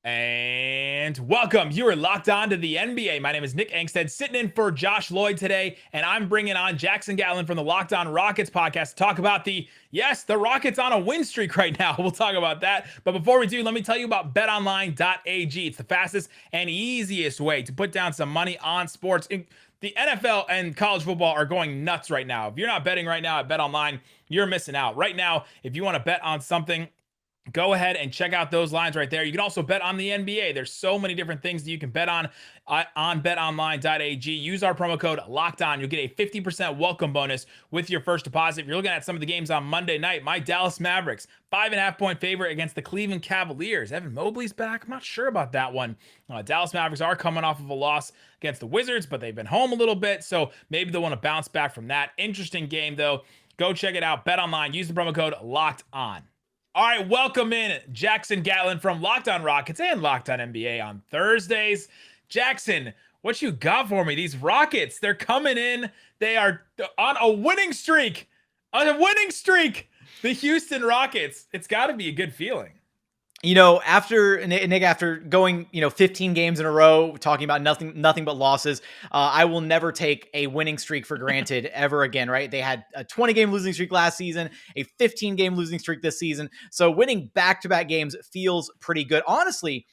And welcome. You are locked on to the NBA. My name is Nick Angstadt, sitting in for Josh Lloyd today, and I'm bringing on Jackson Gatlin from the Locked On Rockets podcast to talk about the Rockets on a win streak right now. We'll talk about that. But before we do, let me tell you about betonline.ag. It's the fastest and easiest way to put down some money on sports. The NFL and college football are going nuts right now. If you're not betting right now at BetOnline, you're missing out. Right now, if you want to bet on something, go ahead and check out those lines right there. You can also bet on the NBA. There's so many different things that you can bet on betonline.ag. Use our promo code LOCKEDON. You'll get a 50% welcome bonus with your first deposit. If you're looking at some of the games on Monday night, my Dallas Mavericks, 5.5-point favorite against the Cleveland Cavaliers. Evan Mobley's back. I'm not sure about that one. Dallas Mavericks are coming off of a loss against the Wizards, but they've been home a little bit, so maybe they'll want to bounce back from that. Interesting game, though. Go check it out. Bet online. Use the promo code LOCKEDON. All right, welcome in Jackson Gatlin from Locked On Rockets and Locked On NBA on Thursdays. Jackson, what you got for me? These Rockets, they're coming in. They are on a winning streak. On a winning streak. The Houston Rockets. It's got to be a good feeling. After Nick, after going, 15 games in a row, talking about nothing but losses, I will never take a winning streak for granted ever again, right? They had a 20-game losing streak last season, a 15-game losing streak this season. So winning back-to-back games feels pretty good. Honestly,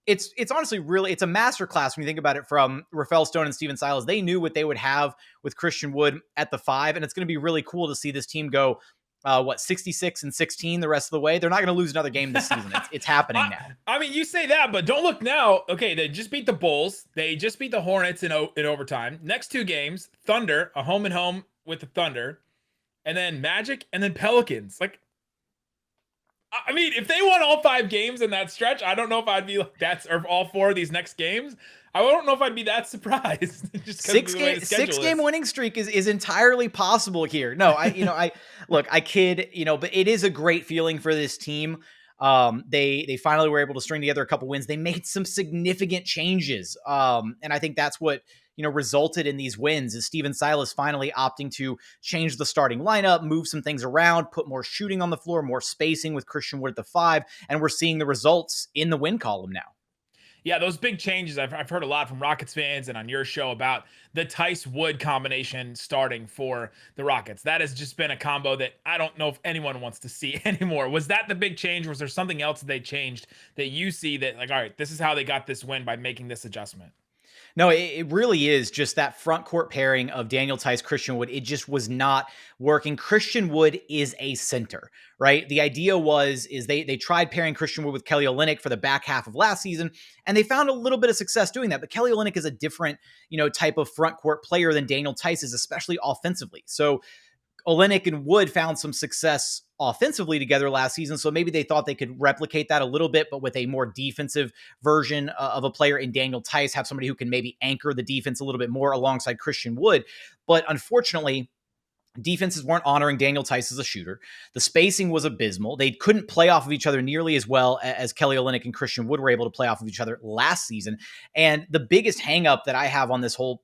it's honestly really, it's a masterclass when you think about it from Rafael Stone and Stephen Silas. They knew what they would have with Christian Wood at the 5, and it's going to be really cool to see this team go 66-16 the rest of the way. They're not going to lose another game this season. It's happening now. I mean, you say that, but don't look now. Okay, they just beat the Bulls. They just beat the Hornets in overtime. Next two games, Thunder, a home and home with the Thunder, and then Magic, and then Pelicans. Like, I mean, if they won all 5 games in that stretch, I don't know if I'd be like that's or all 4 of these next games. I don't know if I'd be that surprised. Just six game winning streak is entirely possible here. No, I kid, but it is a great feeling for this team. They finally were able to string together a couple wins. They made some significant changes. And I think that's what, resulted in these wins is Stephen Silas finally opting to change the starting lineup, move some things around, put more shooting on the floor, more spacing with Christian Wood at the 5. And we're seeing the results in the win column now. Yeah, those big changes, I've heard a lot from Rockets fans and on your show about the Tice-Wood combination starting for the Rockets. That has just been a combo that I don't know if anyone wants to see anymore. Was that the big change? Was there something else that they changed that you see that, like, all right, this is how they got this win by making this adjustment? No, it really is just that front court pairing of Daniel Tice, Christian Wood. It just was not working. Christian Wood is a center, right? The idea is they tried pairing Christian Wood with Kelly Olynyk for the back half of last season, and they found a little bit of success doing that. But Kelly Olynyk is a different, type of front court player than Daniel Tice is, especially offensively. So Olynyk and Wood found some success offensively together last season, so maybe they thought they could replicate that a little bit, but with a more defensive version of a player in Daniel Tice, have somebody who can maybe anchor the defense a little bit more alongside Christian Wood. But unfortunately, defenses weren't honoring Daniel Tice as a shooter. The spacing was abysmal. They couldn't play off of each other nearly as well as Kelly Olynyk and Christian Wood were able to play off of each other last season. And the biggest hang-up that I have on this whole,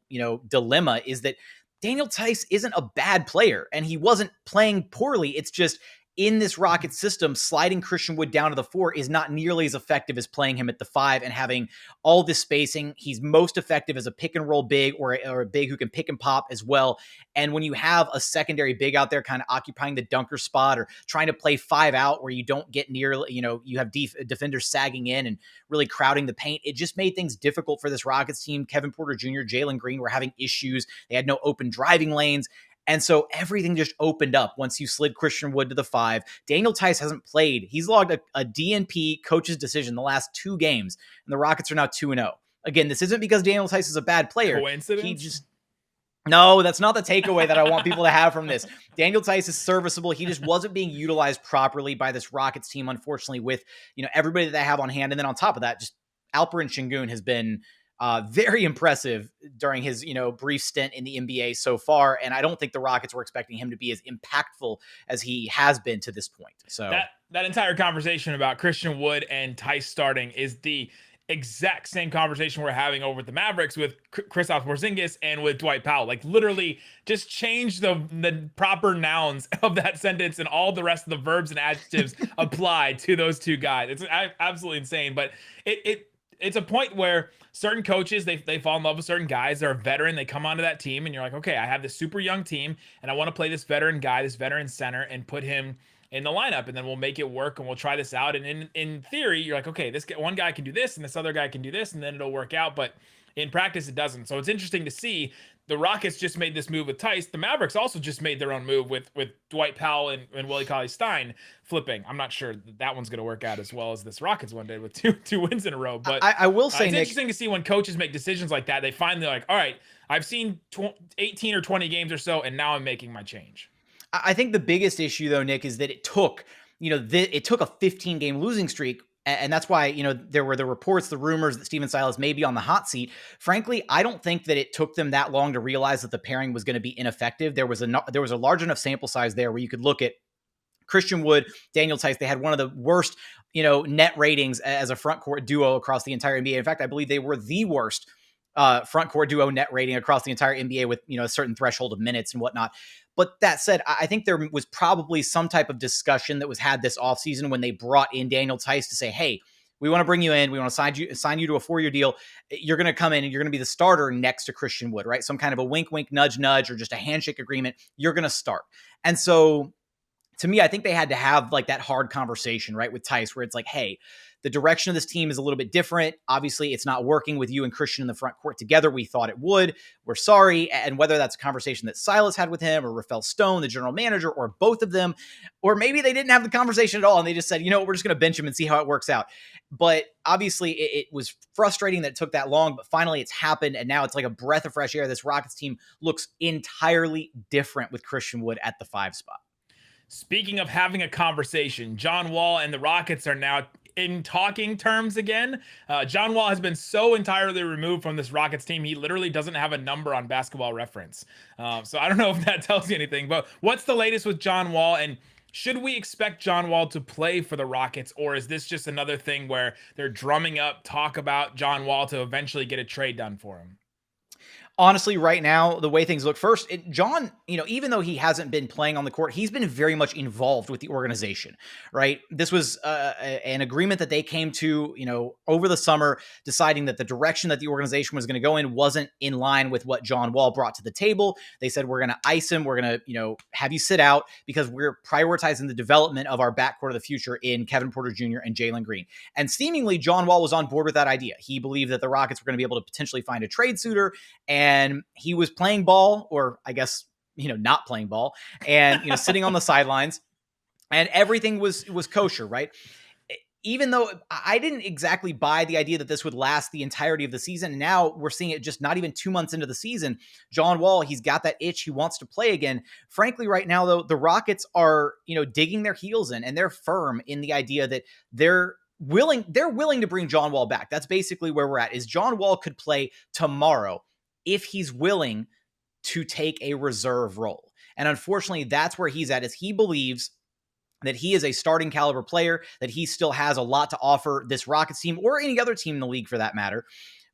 dilemma is that Daniel Tice isn't a bad player, and he wasn't playing poorly. It's just in this Rocket system, sliding Christian Wood down to the 4 is not nearly as effective as playing him at the 5 and having all this spacing. He's most effective as a pick and roll big or a big who can pick and pop as well. And when you have a secondary big out there kind of occupying the dunker spot or trying to play 5 out where you don't get near, you have defenders sagging in and really crowding the paint, it just made things difficult for this Rockets team. Kevin Porter Jr., Jalen Green were having issues. They had no open driving lanes. And so everything just opened up once you slid Christian Wood to the 5. Daniel Tice hasn't played. He's logged a DNP coach's decision the last 2 games, and the Rockets are now 2-0. Again, this isn't because Daniel Tice is a bad player. Coincidence? No, that's not the takeaway that I want people to have from this. Daniel Tice is serviceable. He just wasn't being utilized properly by this Rockets team, unfortunately, with everybody that they have on hand. And then on top of that, just Alperen Sengun has been very impressive during his, brief stint in the NBA so far. And I don't think the Rockets were expecting him to be as impactful as he has been to this point. So that entire conversation about Christian Wood and Tice starting is exact same conversation we're having over with the Mavericks with Kristaps Porzingis and with Dwight Powell. Like literally just change the proper nouns of that sentence and all the rest of the verbs and adjectives apply to those two guys. It's absolutely insane, but it's a point where certain coaches they fall in love with certain guys. They're a veteran. They come onto that team, and you're like, okay, I have this super young team, and I want to play this veteran guy, this veteran center, and put him in the lineup, and then we'll make it work, and we'll try this out. And in theory, you're like, okay, this one guy can do this, and this other guy can do this, and then it'll work out. But in practice, it doesn't. So it's interesting to see. The Rockets just made this move with Tice. The Mavericks also just made their own move with Dwight Powell and Willie Cauley-Stein flipping. I'm not sure that one's going to work out as well as this Rockets one did with two wins in a row. But I will say, it's Nick, interesting to see when coaches make decisions like that. They finally like, all right, I've seen 18 or 20 games or so, and now I'm making my change. I think the biggest issue, though, Nick, is that it took a 15-game losing streak. And that's why, there were the reports, the rumors that Stephen Silas may be on the hot seat. Frankly, I don't think that it took them that long to realize that the pairing was going to be ineffective. There was a large enough sample size there where you could look at Christian Wood, Daniel Theis. They had one of the worst, net ratings as a front court duo across the entire NBA. In fact, I believe they were the worst front court duo net rating across the entire NBA with, a certain threshold of minutes and whatnot. But that said, I think there was probably some type of discussion that was had this offseason when they brought in Daniel Theis to say, hey, we want to bring you in. We want to sign you to a 4-year deal. You're going to come in and you're going to be the starter next to Christian Wood, right? Some kind of a wink, wink, nudge, nudge, or just a handshake agreement. You're going to start. And so to me, I think they had to have like that hard conversation, right, with Theis, where it's like, hey, the direction of this team is a little bit different. Obviously, it's not working with you and Christian in the front court together. We thought it would. We're sorry. And whether that's a conversation that Silas had with him or Rafael Stone, the general manager, or both of them, or maybe they didn't have the conversation at all and they just said, we're just going to bench him and see how it works out. But obviously, it was frustrating that it took that long, but finally it's happened. And now it's like a breath of fresh air. This Rockets team looks entirely different with Christian Wood at the 5 spot. Speaking of having a conversation, John Wall and the Rockets are now in talking terms again. John Wall has been so entirely removed from this Rockets team, he literally doesn't have a number on Basketball Reference. So I don't know if that tells you anything, but what's the latest with John Wall? And should we expect John Wall to play for the Rockets, or is this just another thing where they're drumming up talk about John Wall to eventually get a trade done for him? Honestly, right now, the way things look, first, John, even though he hasn't been playing on the court, he's been very much involved with the organization, right? This was an agreement that they came to, over the summer, deciding that the direction that the organization was going to go in wasn't in line with what John Wall brought to the table. They said, we're going to ice him. We're going to, have you sit out because we're prioritizing the development of our backcourt of the future in Kevin Porter Jr. and Jalen Green. And seemingly, John Wall was on board with that idea. He believed that the Rockets were going to be able to potentially find a trade suitor, and he was playing ball, or I guess, not playing ball, and, sitting on the sidelines, and everything was kosher, right? Even though I didn't exactly buy the idea that this would last the entirety of the season. Now we're seeing it just not even 2 months into the season. John Wall, he's got that itch. He wants to play again. Frankly, right now, though, the Rockets are, digging their heels in, and they're firm in the idea that they're willing to bring John Wall back. That's basically where we're at, is John Wall could play tomorrow if he's willing to take a reserve role. And unfortunately, that's where he's at, is he believes that he is a starting caliber player, that he still has a lot to offer this Rockets team, or any other team in the league for that matter.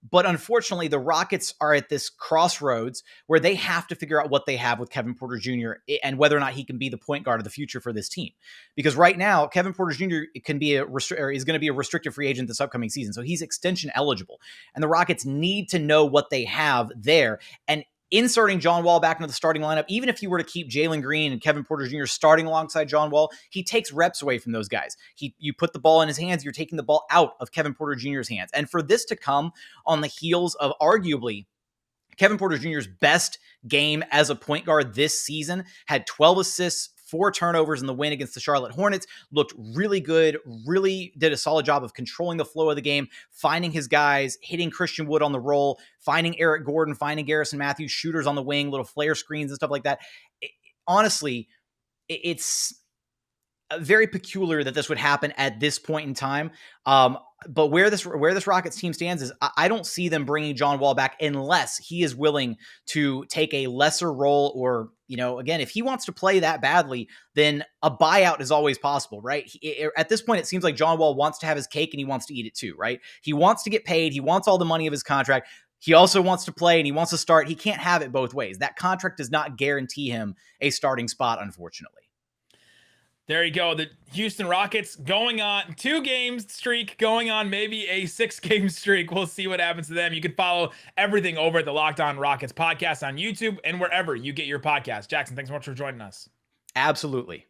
But unfortunately, the Rockets are at this crossroads where they have to figure out what they have with Kevin Porter Jr. and whether or not he can be the point guard of the future for this team. Because right now, Kevin Porter Jr. is going to be a restricted free agent this upcoming season. So he's extension eligible. And the Rockets need to know what they have there. And inserting John Wall back into the starting lineup, even if you were to keep Jalen Green and Kevin Porter Jr. starting alongside John Wall, he takes reps away from those guys. You put the ball in his hands, you're taking the ball out of Kevin Porter Jr.'s hands. And for this to come on the heels of arguably Kevin Porter Jr.'s best game as a point guard this season, had 12 assists, 4 turnovers in the win against the Charlotte Hornets, looked really good, really did a solid job of controlling the flow of the game, finding his guys, hitting Christian Wood on the roll, finding Eric Gordon, finding Garrison Matthews, shooters on the wing, little flare screens and stuff like that. Honestly, it's very peculiar that this would happen at this point in time. But where this Rockets team stands is I don't see them bringing John Wall back unless he is willing to take a lesser role, or, again, if he wants to play that badly, then a buyout is always possible, right? At this point, it seems like John Wall wants to have his cake and he wants to eat it too, right? He wants to get paid. He wants all the money of his contract. He also wants to play and he wants to start. He can't have it both ways. That contract does not guarantee him a starting spot, unfortunately. There you go. The Houston Rockets going on 2-game streak, going on maybe a 6-game streak. We'll see what happens to them. You can follow everything over at the Locked On Rockets podcast on YouTube and wherever you get your podcast. Jackson, thanks so much for joining us. Absolutely.